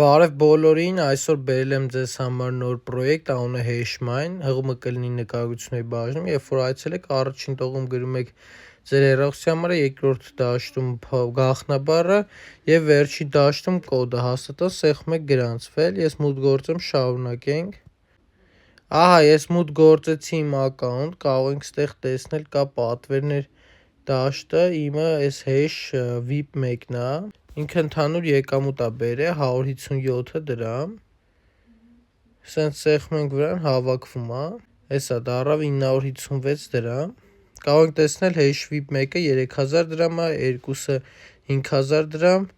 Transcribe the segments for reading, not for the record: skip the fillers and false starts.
Բարև բոլորին, այսօր բերել եմ ձեզ համար նոր պրոյեկտ, անունը Hashmine, հղումը կլինի նկարագրությունների բաժնում, երբ որ այցելեք առաջին տողում գրում եք ձեր հեռախոսի համարը, երկրորդ դաշտում գաղտնաբառը եւ վերջի դաշտում կոդը, հաստատած սեղմում եք գրանցվել, ես մուտք գործեմ, շարունակենք։ Ահա, ես մուտք գործեցի իմ ակաունտ, կարող ենք ստեղ տեսնել կա պատվերներ դաշտը, իմը այս hash VIP 1-ն է, ինքը ընդհանուր եկամուտ է բերել 157 դրամ, սենց սեղմում ենք վրան, հավաքվում է, հեսա դարավ 956 դրամ, կարող ենք տեսնել hash VIP 1-ը 3000 դրամ է, երկուսը 5000 դրամ,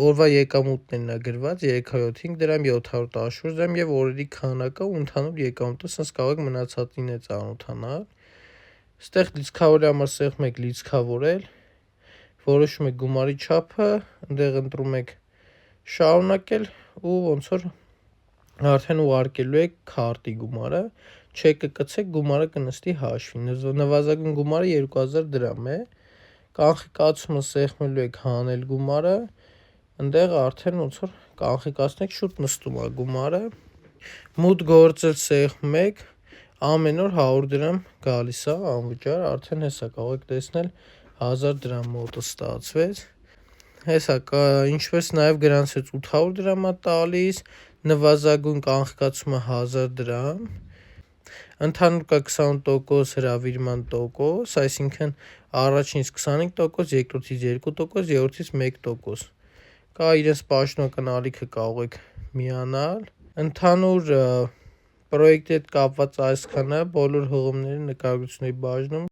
օրվա եկամուտներն է գրված 305 դրամ, 714 դրամ եւ օրերի քանակը ու ընդհանուր եկամուտը, սենց կարող եք մնացածին է ծանոթանալ, ստեղ լիցքավորի համար սեղմում եք լիցքավորել, որոշում եք գումարի չափը, ընդեղ ընտրում եք շարունակել ու ոնց որ արդեն ուղարկելու եք քարտի գումարը, չեկը կցեք, գումարը կնստի հաշվի, նվազագույն գումարը 2000 դրամ է, կանխիկացումը սեղմելու եք հանել գումարը, ընդեղ արդեն ոնց որ կանխիկացնեք շուտ նստում է գումարը, մուտք գործել սեղմում եք, ամեն օր 100 դրամ գալիս է անվճար, արդեն հեսա կարող եք տեսնել 1000 դրամ մոտը ստացվեց, հեսա ինչպես նաև գրանցվեց 800 դրամ է տալիս, նվազագույն կանխիկացումը 1000 դրամ, ընդհանուր կա 20% հրավիրման տոկոս, այսինքն առաջինից 25%, երկրորդից 2%, երրորդից 1%, կա իրենց պաշտոնական ալիքը կարող եք միանալ, ընդհանուր պրոյեկտի հետ կապված այսքանը, բոլոր հղումները նկարագրությունների բաժնում